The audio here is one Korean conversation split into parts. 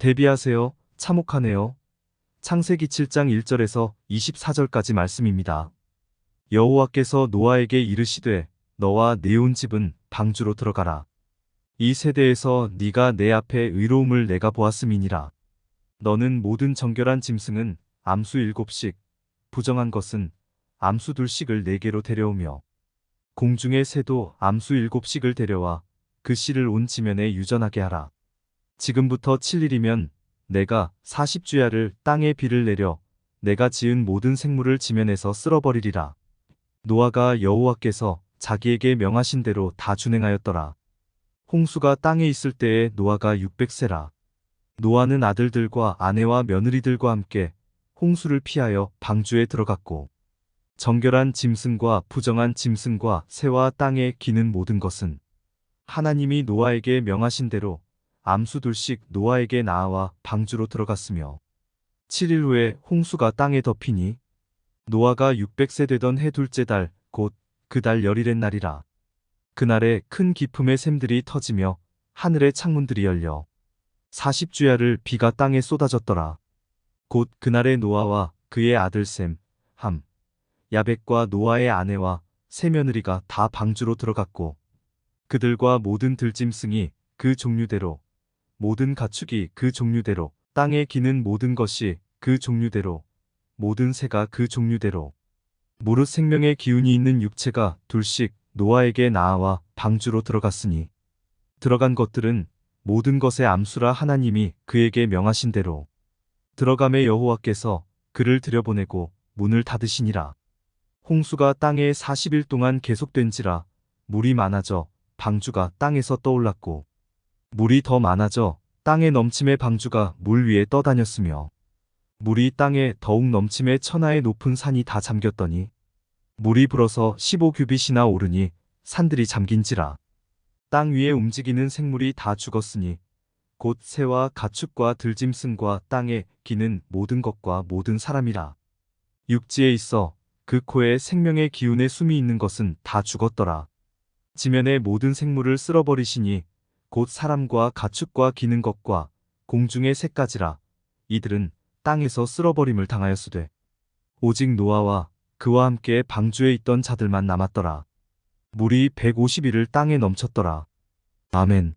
대비하세요. 참혹하네요. 창세기 7장 1절에서 24절까지 말씀입니다. 여호와께서 노아에게 이르시되 너와 네 온 집은 방주로 들어가라. 이 세대에서 네가 내 앞에 의로움을 내가 보았음이니라. 너는 모든 정결한 짐승은 암수 7씩, 부정한 것은 암수 2씩을 네개로 데려오며 공중의 새도 암수 7씩을 데려와 그 씨를 온 지면에 유전하게 하라. 지금부터 7일이면 내가 40주야를 땅에 비를 내려 내가 지은 모든 생물을 지면에서 쓸어버리리라. 노아가 여호와께서 자기에게 명하신 대로 다 준행하였더라. 홍수가 땅에 있을 때에 노아가 600세라. 노아는 아들들과 아내와 며느리들과 함께 홍수를 피하여 방주에 들어갔고 정결한 짐승과 부정한 짐승과 새와 땅에 기는 모든 것은 하나님이 노아에게 명하신 대로 암수 2씩 노아에게 나아와 방주로 들어갔으며 7일 후에 홍수가 땅에 덮이니 노아가 600세 되던 해 둘째 달 곧 그 달 열일의 날이라. 그날에 큰 기품의 샘들이 터지며 하늘의 창문들이 열려 40주야를 비가 땅에 쏟아졌더라. 곧 그날에 노아와 그의 아들 셈, 함, 야벳과 노아의 아내와 세 며느리가 다 방주로 들어갔고 그들과 모든 들짐승이 그 종류대로 모든 가축이 그 종류대로 땅에 기는 모든 것이 그 종류대로 모든 새가 그 종류대로 무릇 생명의 기운이 있는 육체가 2씩 노아에게 나아와 방주로 들어갔으니 들어간 것들은 모든 것의 암수라 하나님이 그에게 명하신 대로 들어감에 여호와께서 그를 들여보내고 문을 닫으시니라. 홍수가 땅에 40일 동안 계속된지라 물이 많아져 방주가 땅에서 떠올랐고 물이 더 많아져 땅에 넘침에 방주가 물 위에 떠다녔으며 물이 땅에 더욱 넘침에 천하의 높은 산이 다 잠겼더니 물이 불어서 15규빗이나 오르니 산들이 잠긴지라. 땅 위에 움직이는 생물이 다 죽었으니 곧 새와 가축과 들짐승과 땅에 기는 모든 것과 모든 사람이라. 육지에 있어 그 코에 생명의 기운의 숨이 있는 것은 다 죽었더라. 지면의 모든 생물을 쓸어버리시니 곧 사람과 가축과 기는 것과 공중의 새까지라. 이들은 땅에서 쓸어버림을 당하였으되 오직 노아와 그와 함께 방주에 있던 자들만 남았더라. 물이 150일을 땅에 넘쳤더라. 아멘.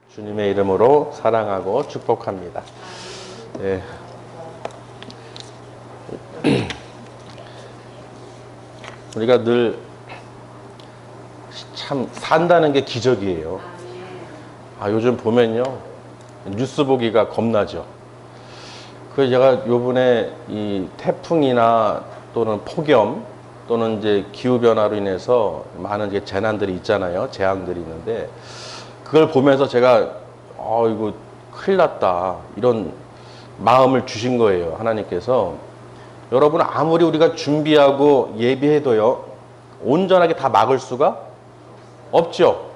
주님의 이름으로 사랑하고 축복합니다. 네. 우리가 늘 참 산다는 게 기적이에요. 요즘 보면요 뉴스 보기가 겁나죠. 그래서 제가 요번에 이 태풍이나 또는 폭염 또는 이제 기후 변화로 인해서 많은 이제 재난들이 있잖아요. 재앙들이 있는데 그걸 보면서 제가 이거 큰일 났다 이런 마음을 주신 거예요. 하나님께서. 여러분 아무리 우리가 준비하고 예비해도요 온전하게 다 막을 수가 없죠.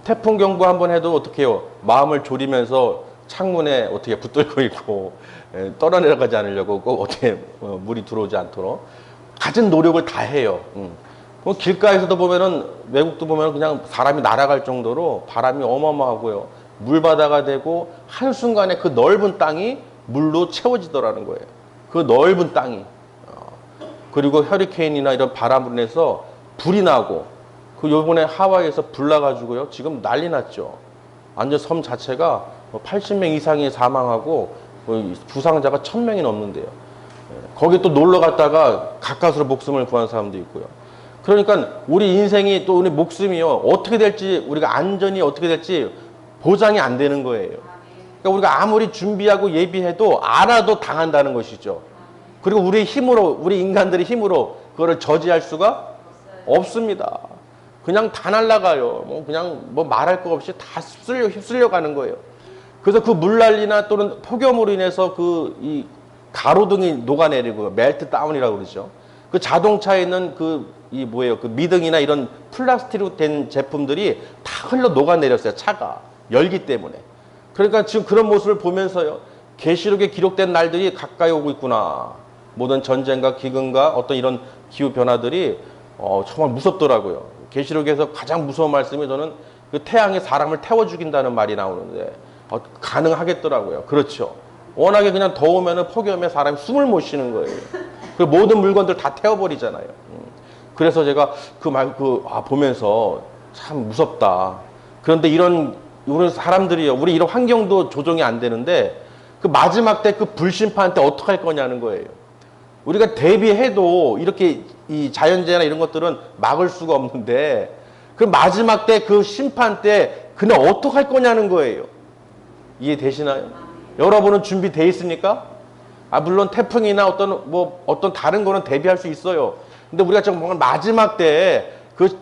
태풍 경보 한번 해도 어떻게 해요? 마음을 졸이면서 창문에 어떻게 붙들고 있고 떠나내려가지 않으려고 꼭 어떻게 물이 들어오지 않도록 갖은 노력을 다 해요. 길가에서도 보면은 외국도 보면 그냥 사람이 날아갈 정도로 바람이 어마어마하고요. 물바다가 되고 한순간에 그 넓은 땅이 물로 채워지더라는 거예요. 그 넓은 땅이. 그리고 허리케인이나 이런 바람으로 인해서 불이 나고 그 요번에 하와이에서 불 나가지고요. 지금 난리 났죠. 완전 섬 자체가 80명 이상이 사망하고 부상자가 1000명이 넘는데요. 거기 또 놀러 갔다가 가까스로 목숨을 구한 사람도 있고요. 그러니까 우리 인생이 또 우리 목숨이요. 어떻게 될지 우리가 안전이 어떻게 될지 보장이 안 되는 거예요. 그러니까 우리가 아무리 준비하고 예비해도 알아도 당한다는 것이죠. 그리고 우리 힘으로 우리 인간들의 힘으로 그거를 저지할 수가 없습니다. 그냥 다 날아가요. 그냥 말할 거 없이 다 휩쓸려 가는 거예요. 그래서 그 물난리나 또는 폭염으로 인해서 이 가로등이 녹아내리고 멜트 다운이라고 그러죠. 그 자동차에 있는 그 미등이나 이런 플라스틱으로 된 제품들이 다 흘러 녹아내렸어요. 차가 열기 때문에. 그러니까 지금 그런 모습을 보면서요. 계시록에 기록된 날들이 가까이 오고 있구나. 모든 전쟁과 기근과 어떤 이런 기후 변화들이 정말 무섭더라고요. 계시록에서 가장 무서운 말씀이 저는 그 태양이 사람을 태워 죽인다는 말이 나오는데 가능하겠더라고요. 그렇죠. 워낙에 그냥 더우면 폭염에 사람이 숨을 못 쉬는 거예요. 그 모든 물건들 다 태워버리잖아요. 그래서 제가 보면서 참 무섭다. 그런데 이런 사람들이요. 우리 이런 환경도 조정이 안 되는데 그 마지막 때 그 불심판 때 어떻게 할 거냐는 거예요. 우리가 대비해도 이렇게 이 자연재해나 이런 것들은 막을 수가 없는데 그 마지막 때 그 심판 때 그냥 어떻게 할 거냐는 거예요. 이해되시나요? 여러분은 준비돼 있습니까? 물론 태풍이나 어떤 다른 거는 대비할 수 있어요. 근데 우리가 정말 마지막 때 그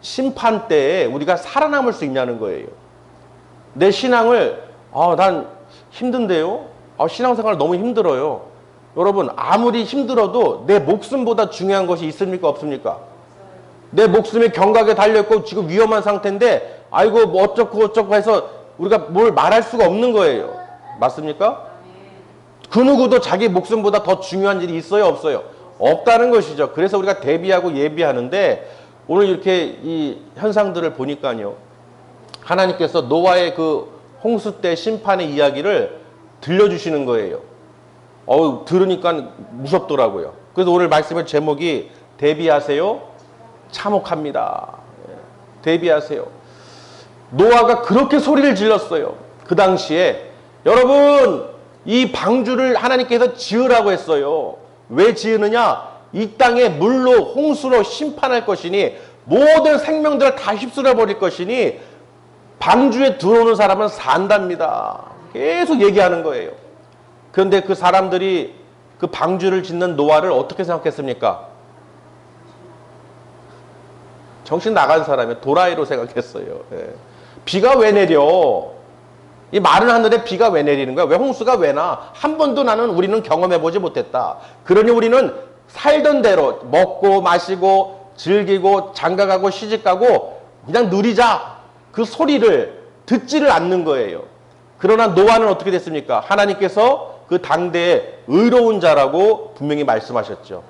심판 때에 우리가 살아남을 수 있냐는 거예요. 내 신앙을 난 힘든데요. 신앙생활 너무 힘들어요. 여러분 아무리 힘들어도 내 목숨보다 중요한 것이 있습니까 없습니까? 내 목숨이 경각에 달려있고 지금 위험한 상태인데 뭐 어쩌고 해서 우리가 뭘 말할 수가 없는 거예요. 맞습니까? 그 누구도 자기 목숨보다 더 중요한 일이 있어요 없어요? 없다는 것이죠. 그래서 우리가 대비하고 예비하는데 오늘 이렇게 이 현상들을 보니까요. 하나님께서 노아의 그 홍수 때 심판의 이야기를 들려주시는 거예요. 들으니까 무섭더라고요. 그래서 오늘 말씀의 제목이 대비하세요. 참혹합니다. 대비하세요. 노아가 그렇게 소리를 질렀어요. 그 당시에 여러분 이 방주를 하나님께서 지으라고 했어요. 왜 지으느냐? 이 땅에 물로 홍수로 심판할 것이니 모든 생명들을 다 휩쓸어 버릴 것이니 방주에 들어오는 사람은 산답니다. 계속 얘기하는 거예요. 그런데 그 사람들이 그 방주를 짓는 노아를 어떻게 생각했습니까? 정신 나간 사람이 도라이로 생각했어요. 비가 왜 내려? 이 마른 하늘에 비가 왜 내리는 거야? 왜 홍수가 왜 나? 한 번도 우리는 경험해보지 못했다. 그러니 우리는 살던 대로 먹고 마시고 즐기고 장가가고 시집가고 그냥 누리자. 그 소리를 듣지를 않는 거예요. 그러나 노아는 어떻게 됐습니까? 하나님께서 그 당대에 의로운 자라고 분명히 말씀하셨죠.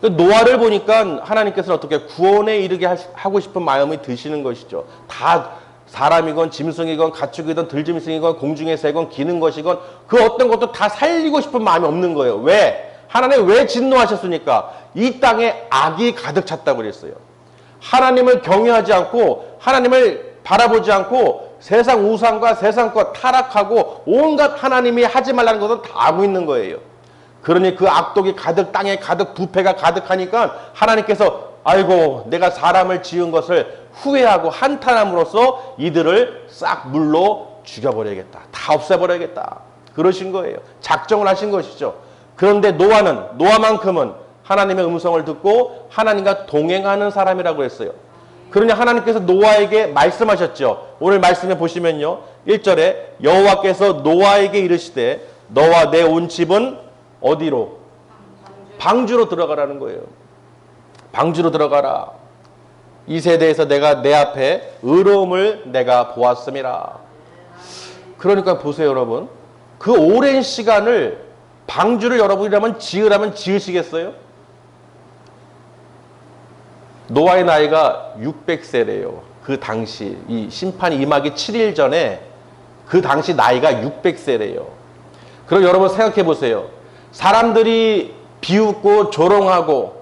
그 노아를 보니까 하나님께서는 어떻게 구원에 이르게 하고 싶은 마음이 드시는 것이죠. 다 사람이건 짐승이건 가축이건 들짐승이건 공중의 새건 기는 것이건 그 어떤 것도 다 살리고 싶은 마음이 없는 거예요. 왜? 하나님 왜 진노하셨습니까? 이 땅에 악이 가득 찼다고 그랬어요. 하나님을 경외하지 않고 하나님을 바라보지 않고 세상 우상과 세상 것 타락하고 온갖 하나님이 하지 말라는 것을 다 하고 있는 거예요. 그러니 그 악독이 가득 땅에 가득 부패가 가득하니까 하나님께서 아이고 내가 사람을 지은 것을 후회하고 한탄함으로써 이들을 싹 물로 죽여버려야겠다. 다 없애버려야겠다. 그러신 거예요. 작정을 하신 것이죠. 그런데 노아만큼은 하나님의 음성을 듣고 하나님과 동행하는 사람이라고 했어요. 그러니 하나님께서 노아에게 말씀하셨죠. 오늘 말씀해 보시면요. 1절에 여호와께서 노아에게 이르시되 너와 내 온 집은 어디로? 방주로 들어가라는 거예요. 방주로 들어가라. 이 세대에서 내가 내 앞에 의로움을 내가 보았음이라. 그러니까 보세요 여러분. 그 오랜 시간을 방주를 여러분이라면 지으라면 지으시겠어요? 노아의 나이가 600세래요. 그 당시 이 심판이 임하기 7일 전에 그 당시 나이가 600세래요. 그럼 여러분 생각해 보세요. 사람들이 비웃고 조롱하고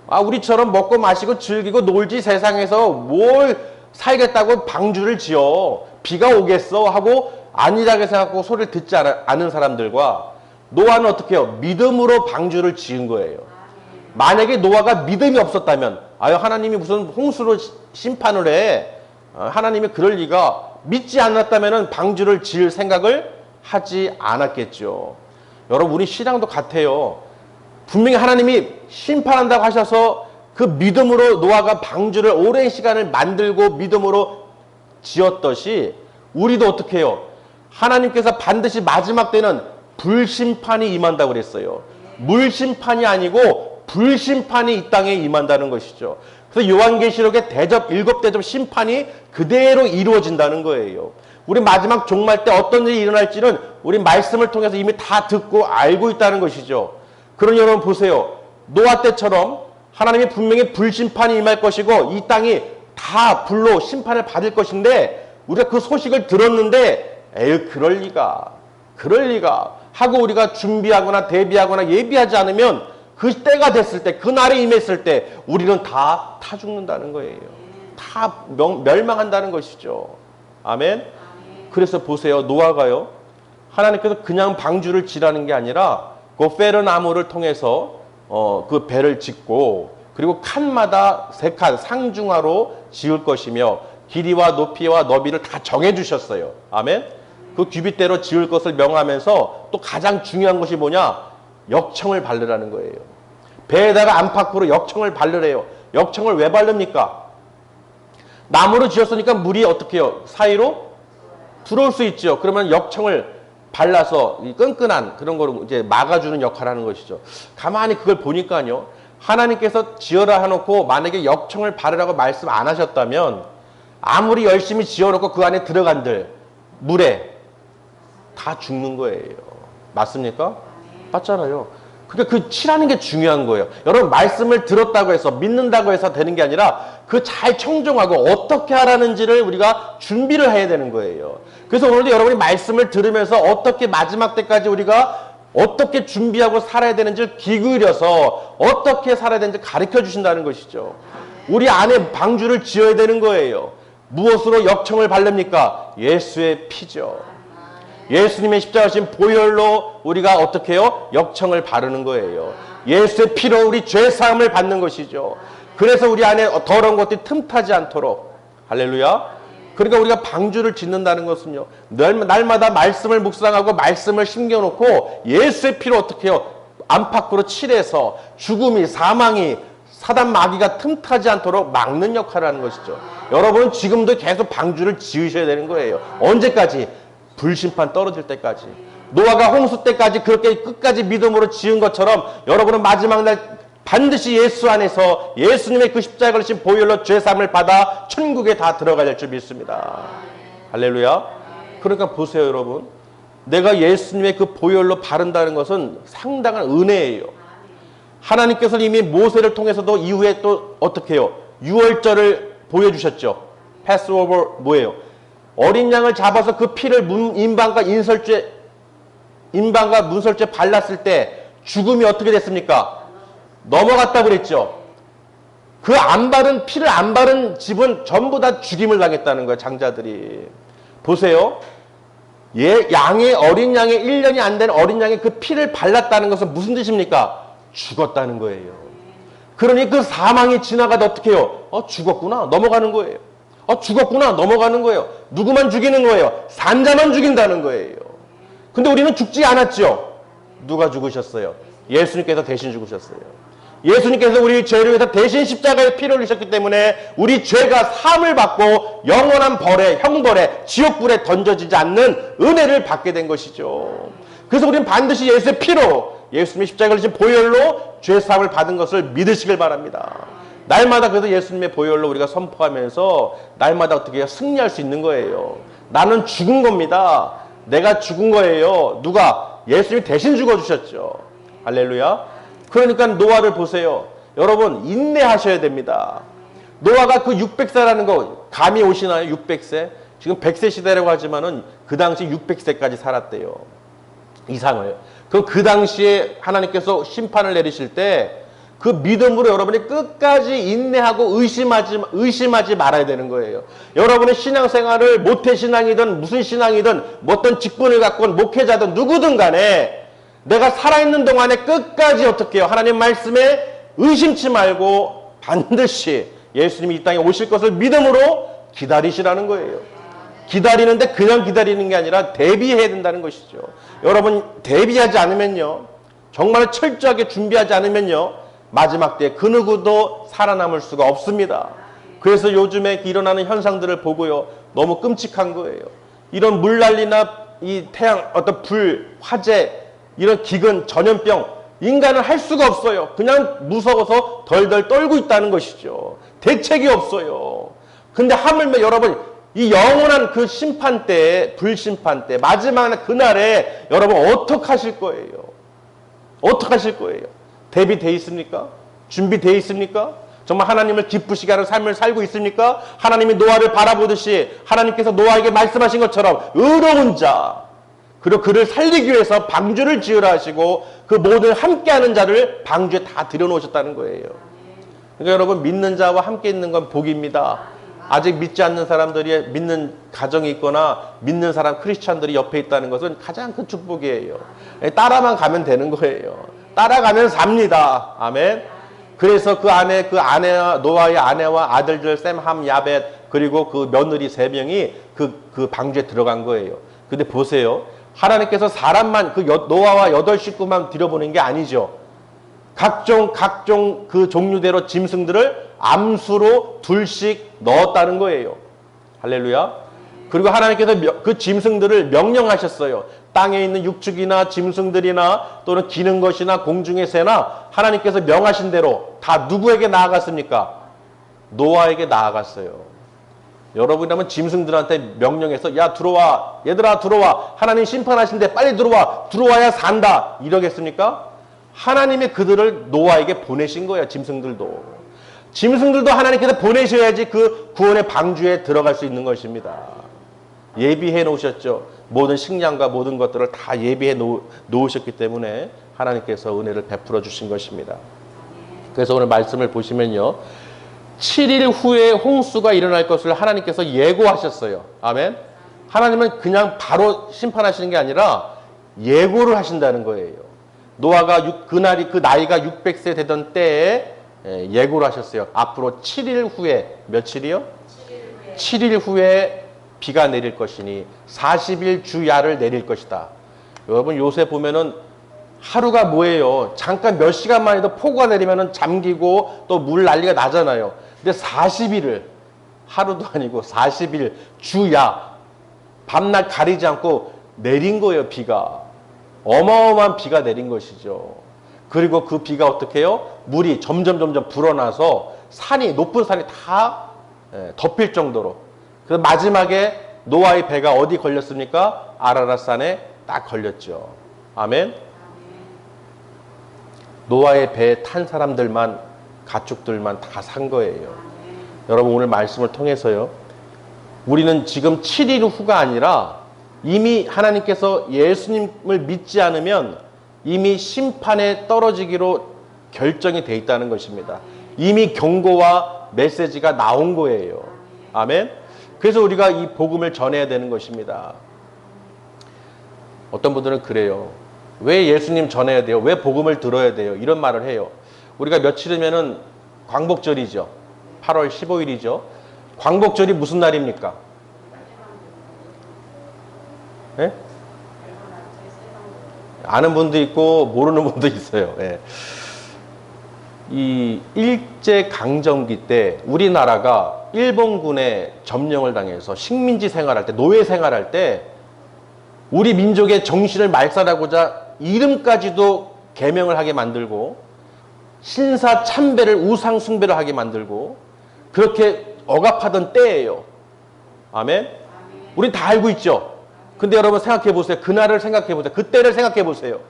우리처럼 먹고 마시고 즐기고 놀지 세상에서 뭘 살겠다고 방주를 지어 비가 오겠어 하고 안일하게 생각하고 소리를 듣지 않은 사람들과 노아는 어떻게 해요? 믿음으로 방주를 지은 거예요. 만약에 노아가 믿음이 없었다면 하나님이 무슨 홍수로 심판을 해 하나님이 그럴 리가 믿지 않았다면 방주를 지을 생각을 하지 않았겠죠. 여러분 우리 신앙도 같아요. 분명히 하나님이 심판한다고 하셔서 그 믿음으로 노아가 방주를 오랜 시간을 만들고 믿음으로 지었듯이 우리도 어떻게 해요? 하나님께서 반드시 마지막 때는 불심판이 임한다고 그랬어요. 물심판이 아니고 불심판이 이 땅에 임한다는 것이죠. 그래서 요한계시록의 일곱 대접 심판이 그대로 이루어진다는 거예요. 우리 마지막 종말 때 어떤 일이 일어날지는 우리 말씀을 통해서 이미 다 듣고 알고 있다는 것이죠. 그러니 여러분 보세요. 노아 때처럼 하나님이 분명히 불심판이 임할 것이고 이 땅이 다 불로 심판을 받을 것인데 우리가 그 소식을 들었는데 에휴, 그럴 리가 하고 우리가 준비하거나 대비하거나 예비하지 않으면 그 때가 됐을 때, 그 날에 임했을 때 우리는 다 죽는다는 거예요. 다 멸망한다는 것이죠. 아멘. 그래서 보세요. 노아가요, 하나님께서 그냥 방주를 지라는 게 아니라 그 페르 나무를 통해서 그 배를 짓고, 그리고 칸마다 3칸 상중하로 지을 것이며 길이와 높이와 너비를 다 정해 주셨어요. 아멘. 그 규빗대로 지을 것을 명하면서 또 가장 중요한 것이 뭐냐? 역청을 바르라는 거예요. 배에다가 안팎으로 역청을 바르래요. 역청을 왜 바릅니까? 나무로 지었으니까 물이 어떻게 해요? 사이로 들어올 수 있죠. 그러면 역청을 발라서 이 끈끈한 그런 거를 이제 막아주는 역할을 하는 것이죠. 가만히 그걸 보니까요, 하나님께서 지어라 해놓고 만약에 역청을 바르라고 말씀 안 하셨다면 아무리 열심히 지어놓고 그 안에 들어간들 물에 다 죽는 거예요. 맞습니까? 맞잖아요. 그러니까 그 칠하는 게 중요한 거예요. 여러분, 말씀을 들었다고 해서 믿는다고 해서 되는 게 아니라 그 잘 청종하고 어떻게 하라는지를 우리가 준비를 해야 되는 거예요. 그래서 오늘도 여러분이 말씀을 들으면서 어떻게 마지막 때까지 우리가 어떻게 준비하고 살아야 되는지를 기울여서 어떻게 살아야 되는지 가르쳐 주신다는 것이죠. 우리 안에 방주를 지어야 되는 거예요. 무엇으로 역청을 바릅니까? 예수의 피죠. 예수님의 십자가신 보혈로 우리가 어떻게 해요? 역청을 바르는 거예요. 예수의 피로 우리 죄사함을 받는 것이죠. 그래서 우리 안에 더러운 것들이 틈타지 않도록. 할렐루야. 그러니까 우리가 방주를 짓는다는 것은요, 날마다 말씀을 묵상하고 말씀을 심겨놓고 예수의 피로 어떻게 해요? 안팎으로 칠해서 죽음이, 사망이, 사단 마귀가 틈타지 않도록 막는 역할을 하는 것이죠. 여러분은 지금도 계속 방주를 지으셔야 되는 거예요. 언제까지? 불심판 떨어질 때까지. 노아가 홍수 때까지 그렇게 끝까지 믿음으로 지은 것처럼 여러분은 마지막 날 반드시 예수 안에서 예수님의 그 십자가에 걸리신 보혈로 죄사함을 받아 천국에 다 들어가야 될 줄 믿습니다. 할렐루야. 그러니까 보세요, 여러분. 내가 예수님의 그 보혈로 바른다는 것은 상당한 은혜예요. 하나님께서 이미 모세를 통해서도 이후에 또 어떻게 해요? 유월절을 보여주셨죠. 패스오버 뭐예요? 어린 양을 잡아서 그 피를 인방과 문설주에 발랐을 때 죽음이 어떻게 됐습니까? 넘어갔다고 그랬죠. 그 피를 안 바른 집은 전부 다 죽임을 당했다는 거예요, 장자들이. 보세요. 양의 어린 양의 1년이 안 된 어린 양의 그 피를 발랐다는 것은 무슨 뜻입니까? 죽었다는 거예요. 그러니 그 사망이 지나가다 어떻게 해요? 죽었구나. 넘어가는 거예요. 죽었구나. 넘어가는 거예요. 누구만 죽이는 거예요? 산자만 죽인다는 거예요. 근데 우리는 죽지 않았죠. 누가 죽으셨어요? 예수님께서 대신 죽으셨어요. 예수님께서 우리 죄를 위해서 대신 십자가에 피를 흘리셨기 때문에 우리 죄가 사함을 받고 영원한 벌에, 형벌에, 지옥불에 던져지지 않는 은혜를 받게 된 것이죠. 그래서 우리는 반드시 예수의 피로, 예수님의 십자가에 걸리신 보혈로 죄사함을 받은 것을 믿으시길 바랍니다. 날마다 그래서 예수님의 보혈로 우리가 선포하면서 날마다 어떻게 해요? 승리할 수 있는 거예요. 나는 죽은 겁니다. 내가 죽은 거예요. 누가? 예수님이 대신 죽어주셨죠. 할렐루야. 그러니까 노아를 보세요. 여러분, 인내하셔야 됩니다. 노아가 그 600세라는 거 감이 오시나요? 600세? 지금 100세 시대라고 하지만은 그 당시 600세까지 살았대요. 이상을. 그럼 그 당시에 하나님께서 심판을 내리실 때 그 믿음으로 여러분이 끝까지 인내하고 의심하지 말아야 되는 거예요. 여러분의 신앙생활을 모태신앙이든 무슨 신앙이든 어떤 직분을 갖건 목회자든 누구든 간에 내가 살아있는 동안에 끝까지 어떻게 해요? 하나님 말씀에 의심치 말고 반드시 예수님이 이 땅에 오실 것을 믿음으로 기다리시라는 거예요. 기다리는데 그냥 기다리는 게 아니라 대비해야 된다는 것이죠. 여러분, 대비하지 않으면요, 정말 철저하게 준비하지 않으면요, 마지막 때에 그 누구도 살아남을 수가 없습니다. 그래서 요즘에 일어나는 현상들을 보고요, 너무 끔찍한 거예요. 이런 물난리나 이 태양, 어떤 불, 화재, 이런 기근, 전염병, 인간은 할 수가 없어요. 그냥 무서워서 덜덜 떨고 있다는 것이죠. 대책이 없어요. 근데 하물며 여러분, 이 영원한 그 심판 때, 불심판 때, 마지막 그날에 여러분 어떡하실 거예요? 어떡하실 거예요? 대비되어 있습니까? 준비되어 있습니까? 정말 하나님을 기쁘시게 하는 삶을 살고 있습니까? 하나님이 노아를 바라보듯이 하나님께서 노아에게 말씀하신 것처럼 의로운 자, 그리고 그를 살리기 위해서 방주를 지으라 하시고 그 모든 함께하는 자를 방주에 다 들여놓으셨다는 거예요. 그러니까 여러분, 믿는 자와 함께 있는 건 복입니다. 아직 믿지 않는 사람들이 믿는 가정이 있거나 믿는 사람 크리스찬들이 옆에 있다는 것은 가장 큰 축복이에요. 따라만 가면 되는 거예요. 따라가면 삽니다. 아멘. 그래서 그 아내와 노아의 아내와 아들들 셈, 함, 야벳 그리고 그 며느리 3명이 그 방주에 들어간 거예요. 근데 보세요. 하나님께서 사람만 노아와 8 식구만 들여보낸 게 아니죠. 각종 그 종류대로 짐승들을 암수로 2씩 넣었다는 거예요. 할렐루야. 그리고 하나님께서 그 짐승들을 명령하셨어요. 땅에 있는 육축이나 짐승들이나 또는 기는 것이나 공중의 새나 하나님께서 명하신 대로 다 누구에게 나아갔습니까? 노아에게 나아갔어요. 여러분이라면 짐승들한테 명령해서 야 들어와, 얘들아 들어와, 하나님 심판하신데 빨리 들어와야 산다 이러겠습니까? 하나님이 그들을 노아에게 보내신 거예요. 짐승들도 하나님께서 보내셔야지 그 구원의 방주에 들어갈 수 있는 것입니다. 예비해 놓으셨죠. 모든 식량과 모든 것들을 다 예비해 놓으셨기 때문에 하나님께서 은혜를 베풀어 주신 것입니다. 그래서 오늘 말씀을 보시면요, 7일 후에 홍수가 일어날 것을 하나님께서 예고하셨어요. 아멘. 하나님은 그냥 바로 심판하시는 게 아니라 예고를 하신다는 거예요. 노아가 그 나이가 600세 되던 때에 예고를 하셨어요. 앞으로 7일 후에, 며칠이요? 7일 후에 비가 내릴 것이니 40일 주야를 내릴 것이다. 여러분, 요새 보면은 하루가 뭐예요? 잠깐 몇 시간만 해도 폭우가 내리면은 잠기고 또 물 난리가 나잖아요. 근데 40일을, 하루도 아니고 40일 주야, 밤낮 가리지 않고 내린 거예요. 비가. 어마어마한 비가 내린 것이죠. 그리고 그 비가 어떻게 해요? 물이 점점 불어나서 높은 산이 다 덮일 정도로. 그래서 마지막에 노아의 배가 어디 걸렸습니까? 아라랏산에 딱 걸렸죠. 아멘. 노아의 배에 탄 사람들만, 가축들만 다 산 거예요. 여러분, 오늘 말씀을 통해서요, 우리는 지금 7일 후가 아니라 이미 하나님께서 예수님을 믿지 않으면 이미 심판에 떨어지기로 결정이 돼 있다는 것입니다. 이미 경고와 메시지가 나온 거예요. 아멘. 그래서 우리가 이 복음을 전해야 되는 것입니다. 어떤 분들은 그래요. 왜 예수님 전해야 돼요? 왜 복음을 들어야 돼요? 이런 말을 해요. 우리가 며칠이면은 광복절이죠. 8월 15일이죠. 광복절이 무슨 날입니까? 네? 아는 분도 있고 모르는 분도 있어요. 네. 이 일제강점기 때 우리나라가 일본군의 점령을 당해서 식민지 생활할 때, 노예 생활할 때 우리 민족의 정신을 말살하고자 이름까지도 개명을 하게 만들고 신사 참배를 우상 숭배를 하게 만들고 그렇게 억압하던 때예요. 아멘. 우린 다 알고 있죠. 근데 여러분 생각해 보세요. 그날을 생각해 보세요. 그때를 생각해 보세요.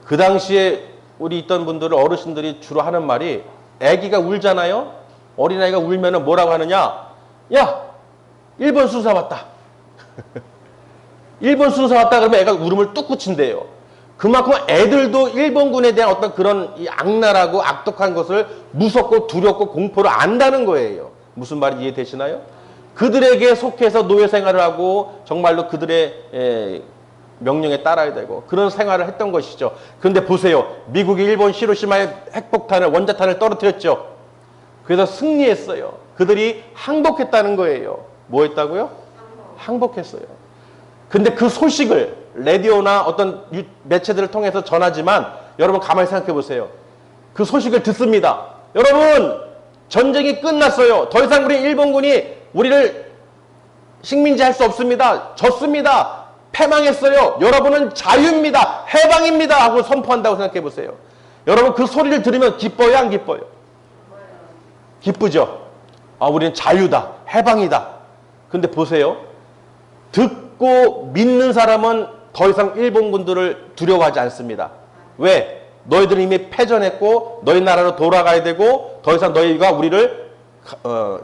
그 당시에 우리 있던 분들은, 어르신들이 주로 하는 말이, 아기가 울잖아요. 어린아이가 울면은 뭐라고 하느냐? 야, 일본 수사 왔다. 일본 수사 왔다 그러면 애가 울음을 뚝 그친대요. 그만큼 애들도 일본군에 대한 어떤 그런 이 악랄하고 악독한 것을 무섭고 두렵고 공포를 안다는 거예요. 무슨 말이 이해되시나요? 그들에게 속해서 노예 생활을 하고 정말로 그들의 명령에 따라야 되고 그런 생활을 했던 것이죠. 그런데 보세요. 미국이 일본 히로시마에 핵폭탄을, 원자탄을 떨어뜨렸죠. 그래서 승리했어요. 그들이 항복했다는 거예요. 뭐 했다고요? 항복했어요. 근데 그 소식을 라디오나 어떤 매체들을 통해서 전하지만 여러분 가만히 생각해 보세요. 그 소식을 듣습니다. 여러분, 전쟁이 끝났어요. 더 이상 우리 일본군이 우리를 식민지 할 수 없습니다. 졌습니다. 패망했어요. 여러분은 자유입니다. 해방입니다. 하고 선포한다고 생각해 보세요. 여러분, 그 소리를 들으면 기뻐요, 안 기뻐요? 기쁘죠? 아, 우리는 자유다. 해방이다. 근데 보세요. 듣고 믿는 사람은 더 이상 일본군들을 두려워하지 않습니다. 왜? 너희들은 이미 패전했고 너희 나라로 돌아가야 되고 더 이상 너희가 우리를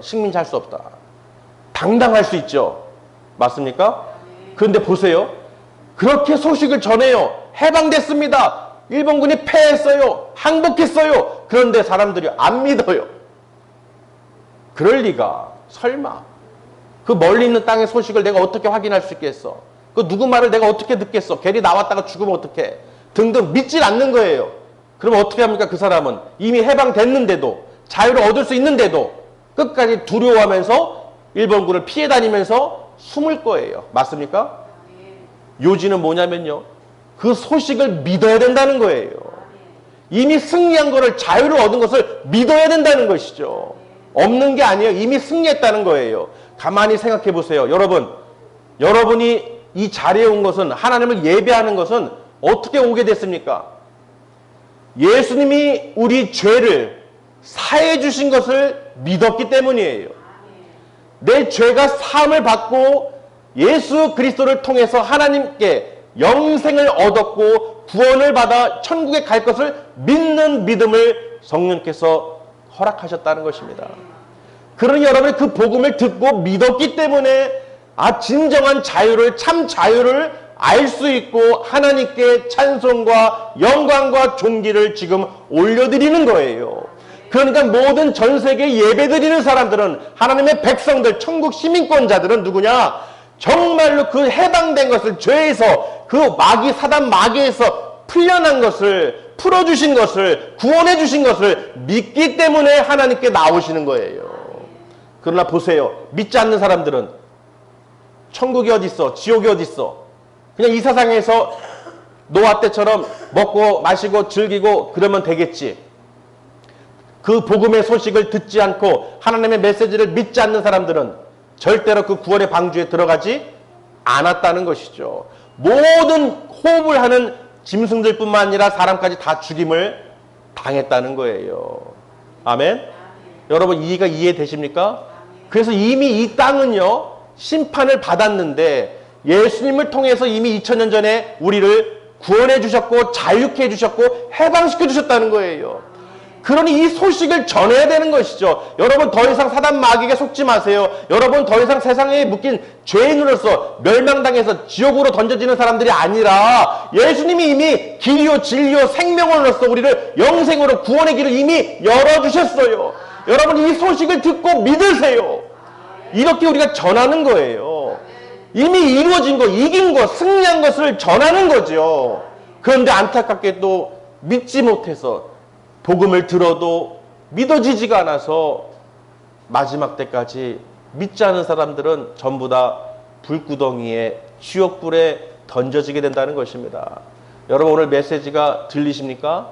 식민지할 수 없다. 당당할 수 있죠. 맞습니까? 그런데 보세요. 그렇게 소식을 전해요. 해방됐습니다. 일본군이 패했어요. 항복했어요. 그런데 사람들이 안 믿어요. 그럴 리가. 설마. 그 멀리 있는 땅의 소식을 내가 어떻게 확인할 수 있겠어? 그 누구 말을 내가 어떻게 듣겠어? 괜히 나왔다가 죽으면 어떡해? 등등 믿질 않는 거예요. 그럼 어떻게 합니까? 그 사람은 이미 해방됐는데도 자유를 얻을 수 있는데도 끝까지 두려워하면서 일본군을 피해 다니면서 숨을 거예요. 맞습니까? 요지는 뭐냐면요. 그 소식을 믿어야 된다는 거예요. 이미 승리한 거를 자유를 얻은 것을 믿어야 된다는 것이죠. 없는 게 아니에요. 이미 승리했다는 거예요. 가만히 생각해 보세요. 여러분이 이 자리에 온 것은 하나님을 예배하는 것은 어떻게 오게 됐습니까? 예수님이 우리 죄를 사해 주신 것을 믿었기 때문이에요. 내 죄가 사함을 받고 예수 그리스도를 통해서 하나님께 영생을 얻었고 구원을 받아 천국에 갈 것을 믿는 믿음을 성령께서 허락하셨다는 것입니다. 그러니 여러분이 그 복음을 듣고 믿었기 때문에 진정한 자유를, 참 자유를 알 수 있고 하나님께 찬송과 영광과 존귀를 지금 올려드리는 거예요. 그러니까 모든 전 세계 예배드리는 사람들은 하나님의 백성들, 천국 시민권자들은 누구냐? 정말로 그 해방된 것을 죄에서 그 사단 마귀에서 풀려난 것을 풀어주신 것을 구원해 주신 것을 믿기 때문에 하나님께 나오시는 거예요. 그러나 보세요. 믿지 않는 사람들은 천국이 어디 있어? 지옥이 어디 있어? 그냥 이 세상에서 노아 때처럼 먹고 마시고 즐기고 그러면 되겠지. 그 복음의 소식을 듣지 않고 하나님의 메시지를 믿지 않는 사람들은 절대로 그 구원의 방주에 들어가지 않았다는 것이죠. 모든 호흡을 하는 짐승들뿐만 아니라 사람까지 다 죽임을 당했다는 거예요. 아멘? 여러분 이해가 이해되십니까? 그래서 이미 이 땅은요 심판을 받았는데 예수님을 통해서 이미 2000년 전에 우리를 구원해 주셨고 자유케 해 주셨고 해방시켜 주셨다는 거예요. 그러니 이 소식을 전해야 되는 것이죠. 여러분 더 이상 사단 마귀에게 속지 마세요. 여러분 더 이상 세상에 묶인 죄인으로서 멸망당해서 지옥으로 던져지는 사람들이 아니라 예수님이 이미 길이요 진리요 생명으로서 우리를 영생으로 구원의 길을 이미 열어주셨어요. 여러분 이 소식을 듣고 믿으세요. 이렇게 우리가 전하는 거예요. 이미 이루어진 거, 이긴 거, 승리한 것을 전하는 거죠. 그런데 안타깝게도 믿지 못해서 복음을 들어도 믿어지지가 않아서 마지막 때까지 믿지 않은 사람들은 전부 다 불구덩이에 지옥불에 던져지게 된다는 것입니다. 여러분 오늘 메시지가 들리십니까?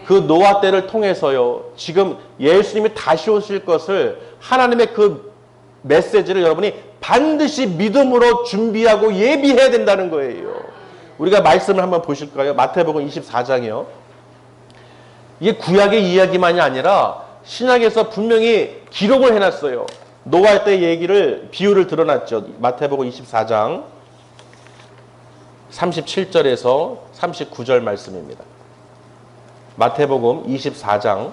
그 노아 때를 통해서요. 지금 예수님이 다시 오실 것을 하나님의 그 메시지를 여러분이 반드시 믿음으로 준비하고 예비해야 된다는 거예요. 우리가 말씀을 한번 보실까요? 마태복음 24장이요. 이게 구약의 이야기만이 아니라 신약에서 분명히 기록을 해놨어요. 노아 때 얘기를 비유를 드러났죠. 마태복음 24장 37절에서 39절 말씀입니다. 마태복음 24장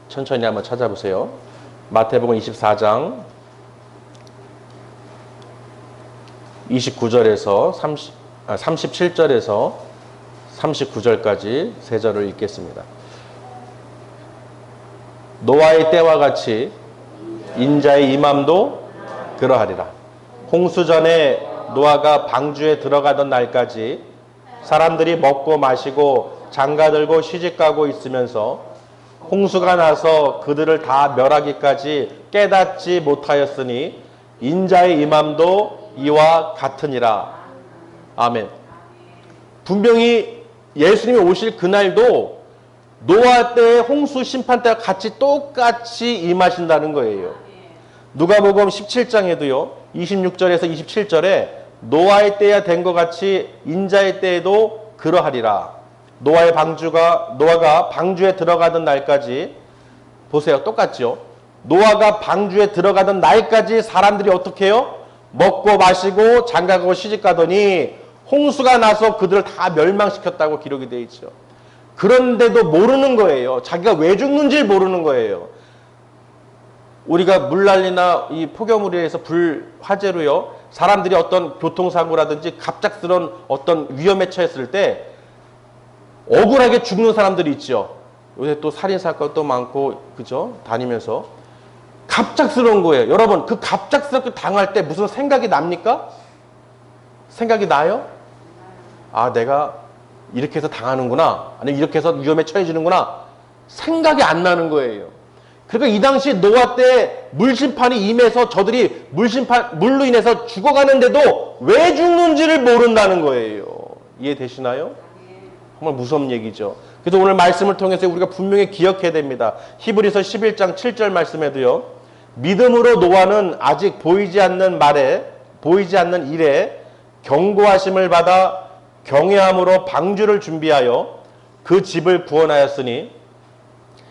천천히 한번 찾아보세요. 마태복음 24장 29절에서 37절에서 39절까지 세 절을 읽겠습니다. 노아의 때와 같이 인자의 임함도 그러하리라. 홍수 전에 노아가 방주에 들어가던 날까지 사람들이 먹고 마시고 장가들고 시집가고 있으면서 홍수가 나서 그들을 다 멸하기까지 깨닫지 못하였으니 인자의 임함도 이와 같으니라. 아멘. 분명히 예수님이 오실 그날도 노아 때의 홍수 심판 때와 같이 똑같이 임하신다는 거예요. 누가복음 17장에도요. 26절에서 27절에 노아의 때야 된 것 같이 인자의 때에도 그러하리라. 노아가 방주에 들어가던 날까지 보세요. 똑같죠? 노아가 방주에 들어가던 날까지 사람들이 어떻게 해요? 먹고 마시고 장가가고 시집가더니 홍수가 나서 그들을 다 멸망시켰다고 기록이 되어 있죠. 그런데도 모르는 거예요. 자기가 왜 죽는지 모르는 거예요. 우리가 물난리나 이 폭염으로 해서 불화재로요, 사람들이 어떤 교통사고라든지 갑작스러운 어떤 위험에 처했을 때 억울하게 죽는 사람들이 있죠. 요새 또 살인사건도 많고, 그죠? 다니면서. 갑작스러운 거예요. 여러분, 그 갑작스럽게 당할 때 무슨 생각이 납니까? 생각이 나요? 아, 내가 이렇게 해서 당하는구나. 아니면 이렇게 해서 위험에 처해지는구나. 생각이 안 나는 거예요. 그러니까 이 당시 노아 때 물심판이 임해서 저들이 물로 인해서 죽어가는데도 왜 죽는지를 모른다는 거예요. 이해되시나요? 정말 무서운 얘기죠. 그래서 오늘 말씀을 통해서 우리가 분명히 기억해야 됩니다. 히브리서 11장 7절 말씀에도요, 믿음으로 노아는 아직 보이지 않는 일에 경고하심을 받아 경외함으로 방주를 준비하여 그 집을 구원하였으니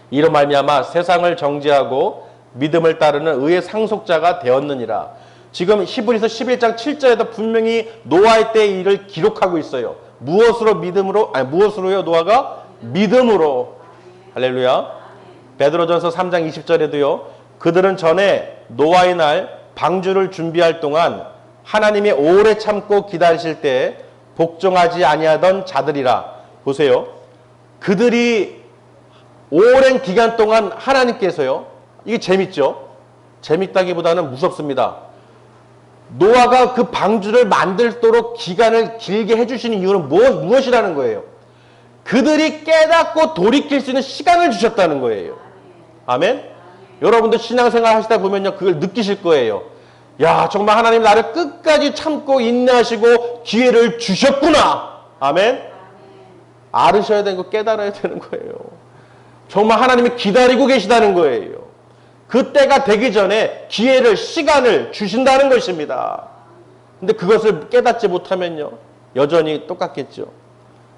이로 말미암아 세상을 정죄하고 믿음을 따르는 의의 상속자가 되었느니라. 지금 히브리서 11장 7절에도 분명히 노아의 때의 일을 기록하고 있어요. 무엇으로요? 노아가 믿음으로. 할렐루야. 베드로전서 3장 20절에도요. 그들은 전에 노아의 날 방주를 준비할 동안 하나님이 오래 참고 기다리실 때 복종하지 아니하던 자들이라. 보세요. 그들이 오랜 기간 동안 하나님께서요. 이게 재밌죠? 재밌다기보다는 무섭습니다. 노아가 그 방주를 만들도록 기간을 길게 해주시는 이유는 무엇이라는 거예요? 그들이 깨닫고 돌이킬 수 있는 시간을 주셨다는 거예요. 아멘? 여러분도 신앙생활 하시다 보면요, 그걸 느끼실 거예요. 야, 정말 하나님 나를 끝까지 참고 인내하시고 기회를 주셨구나. 아멘? 알으셔야 되는 거, 깨달아야 되는 거예요. 정말 하나님이 기다리고 계시다는 거예요. 그때가 되기 전에 기회를, 시간을 주신다는 것입니다. 근데 그것을 깨닫지 못하면요, 여전히 똑같겠죠.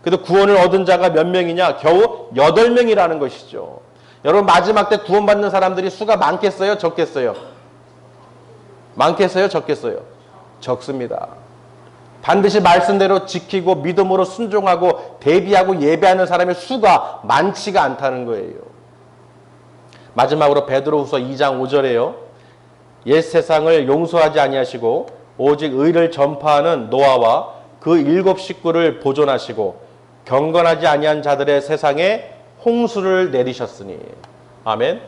그래도 구원을 얻은 자가 몇 명이냐? 겨우 8명이라는 것이죠. 여러분, 마지막 때 구원받는 사람들이 수가 많겠어요? 적겠어요? 많겠어요? 적겠어요? 적습니다. 반드시 말씀대로 지키고 믿음으로 순종하고 대비하고 예배하는 사람의 수가 많지가 않다는 거예요. 마지막으로 베드로후서 2장 5절에요. 옛 세상을 용서하지 아니하시고 오직 의를 전파하는 노아와 그 7 식구를 보존하시고 경건하지 아니한 자들의 세상에 홍수를 내리셨으니. 아멘.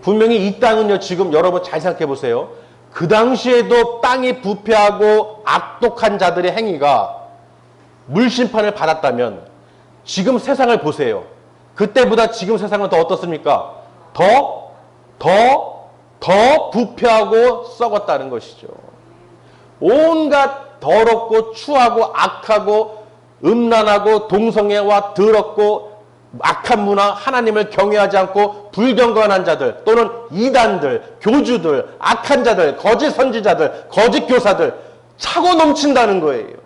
분명히 이 땅은요, 지금 여러분 잘 생각해 보세요. 그 당시에도 땅이 부패하고 악독한 자들의 행위가 물심판을 받았다면 지금 세상을 보세요. 그때보다 지금 세상은 더 어떻습니까? 더 부패하고 썩었다는 것이죠. 온갖 더럽고 추하고 악하고 음란하고 동성애와 더럽고 악한 문화, 하나님을 경외하지 않고 불경건한 자들 또는 이단들, 교주들, 악한 자들, 거짓 선지자들, 거짓 교사들 차고 넘친다는 거예요.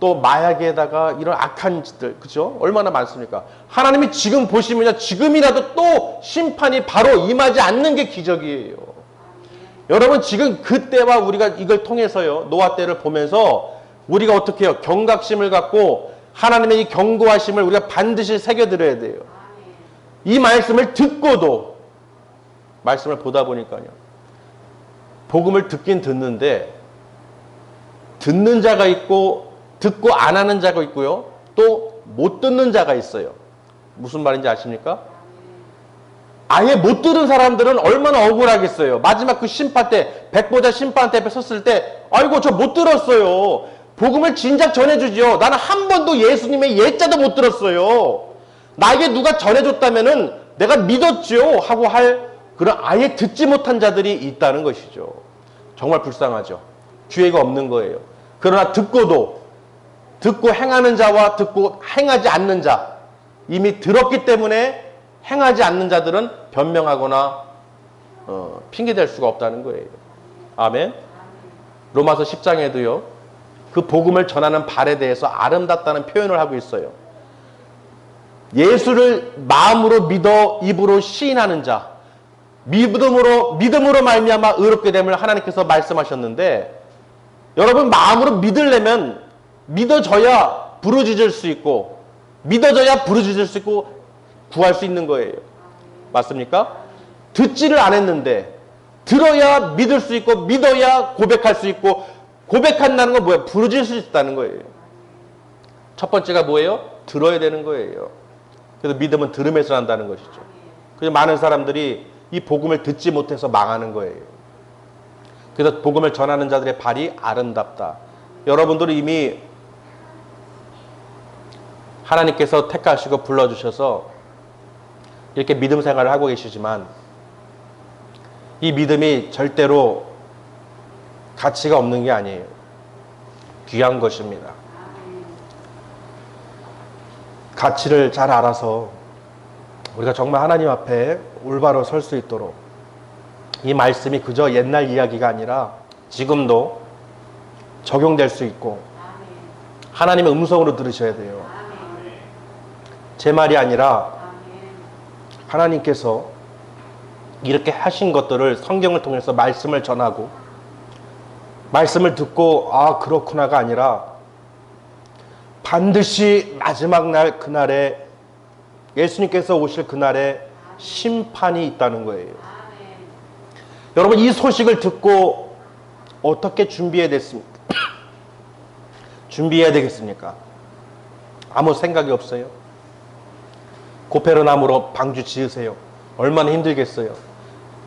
또 마약에다가 이런 악한 짓들, 그죠? 얼마나 많습니까? 하나님이 지금 보시면요, 지금이라도 또 심판이 바로 임하지 않는 게 기적이에요. 여러분, 지금 그때와 우리가 이걸 통해서요, 노아 때를 보면서 우리가 어떻게 해요? 경각심을 갖고 하나님의 이 경고하심을 우리가 반드시 새겨들어야 돼요. 이 말씀을 듣고도, 말씀을 보다 보니까요, 복음을 듣긴 듣는데 듣는 자가 있고 듣고 안 하는 자가 있고요, 또 못 듣는 자가 있어요. 무슨 말인지 아십니까? 아예 못 들은 사람들은 얼마나 억울하겠어요. 마지막 그 심판 때, 백보자 심판 때 앞에 섰을 때, 아이고 저 못 들었어요. 복음을 진작 전해주죠. 나는 한 번도 예수님의 예자도 못 들었어요. 나에게 누가 전해줬다면은 내가 믿었죠 하고 할 그런 아예 듣지 못한 자들이 있다는 것이죠. 정말 불쌍하죠. 기회가 없는 거예요. 그러나 듣고 행하는 자와 듣고 행하지 않는 자, 이미 들었기 때문에 행하지 않는 자들은 변명하거나 핑계댈 수가 없다는 거예요. 아멘. 로마서 10장에도요. 그 복음을 전하는 발에 대해서 아름답다는 표현을 하고 있어요. 예수를 마음으로 믿어 입으로 시인하는 자, 믿음으로 말미암아 의롭게 됨을 하나님께서 말씀하셨는데, 여러분 마음으로 믿으려면 믿어져야 부르짖을 수 있고 믿어져야 부르짖을 수 있고 구할 수 있는 거예요. 맞습니까? 듣지를 않았는데 들어야 믿을 수 있고 믿어야 고백할 수 있고 고백한다는 건 뭐예요? 부르짖을 수 있다는 거예요. 첫 번째가 뭐예요? 들어야 되는 거예요. 그래서 믿음은 들음에서 난다는 것이죠. 그래서 많은 사람들이 이 복음을 듣지 못해서 망하는 거예요. 그래서 복음을 전하는 자들의 발이 아름답다. 여러분들은 이미 하나님께서 택하시고 불러주셔서 이렇게 믿음 생활을 하고 계시지만 이 믿음이 절대로 가치가 없는 게 아니에요. 귀한 것입니다. 가치를 잘 알아서 우리가 정말 하나님 앞에 올바로 설 수 있도록 이 말씀이 그저 옛날 이야기가 아니라 지금도 적용될 수 있고 하나님의 음성으로 들으셔야 돼요. 제 말이 아니라 하나님께서 이렇게 하신 것들을 성경을 통해서 말씀을 전하고 말씀을 듣고 아 그렇구나가 아니라 반드시 마지막 날 그날에 예수님께서 오실 그날에 심판이 있다는 거예요. 여러분 이 소식을 듣고 어떻게 준비해야 되겠습니까? 아무 생각이 없어요. 고페르나무로 방주 지으세요. 얼마나 힘들겠어요.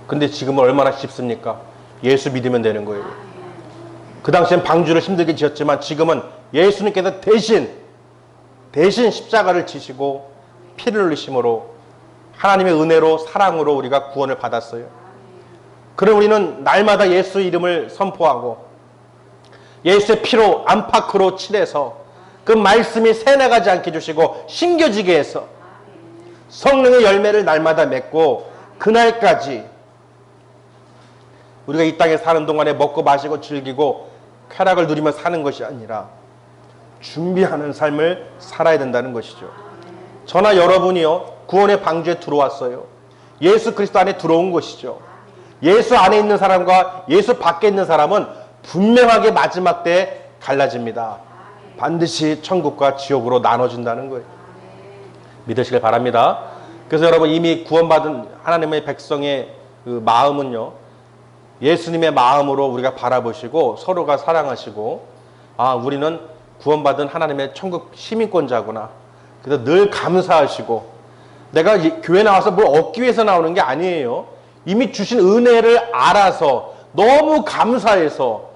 근데 지금은 얼마나 쉽습니까? 예수 믿으면 되는 거예요. 그 당시엔 방주를 힘들게 지었지만 지금은 예수님께서 대신 십자가를 지시고 피를 흘리심으로 하나님의 은혜로 사랑으로 우리가 구원을 받았어요. 그럼 우리는 날마다 예수 이름을 선포하고 예수의 피로 안팎으로 칠해서 그 말씀이 새나가지 않게 해주시고 신겨지게 해서 성령의 열매를 날마다 맺고 그날까지 우리가 이 땅에 사는 동안에 먹고 마시고 즐기고 쾌락을 누리며 사는 것이 아니라 준비하는 삶을 살아야 된다는 것이죠. 저나 여러분이요 구원의 방주에 들어왔어요. 예수 그리스도 안에 들어온 것이죠. 예수 안에 있는 사람과 예수 밖에 있는 사람은 분명하게 마지막 때에 갈라집니다. 반드시 천국과 지옥으로 나눠진다는 거예요. 믿으시길 바랍니다. 그래서 여러분 이미 구원받은 하나님의 백성의 그 마음은요 예수님의 마음으로 우리가 바라보시고 서로가 사랑하시고 아 우리는 구원받은 하나님의 천국 시민권자구나. 그래서 늘 감사하시고 내가 교회 나와서 뭘 얻기 위해서 나오는 게 아니에요. 이미 주신 은혜를 알아서 너무 감사해서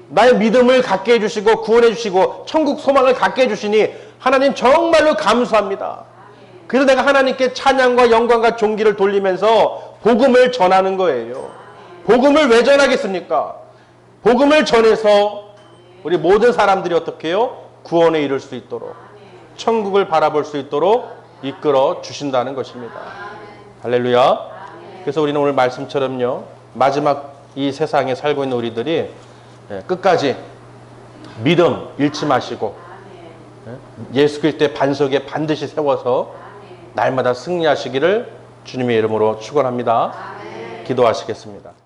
나의 믿음을 갖게 해주시고 구원해 주시고 천국 소망을 갖게 해주시니 하나님 정말로 감사합니다. 그래서 내가 하나님께 찬양과 영광과 존귀를 돌리면서 복음을 전하는 거예요. 복음을 왜 전하겠습니까? 복음을 전해서 우리 모든 사람들이 어떻게 해요? 구원에 이를 수 있도록 천국을 바라볼 수 있도록 이끌어 주신다는 것입니다. 할렐루야. 그래서 우리는 오늘 말씀처럼요 마지막 이 세상에 살고 있는 우리들이 끝까지 믿음 잃지 마시고 예수 그리스도의 반석에 반드시 세워서 날마다 승리하시기를 주님의 이름으로 축원합니다. 기도하시겠습니다.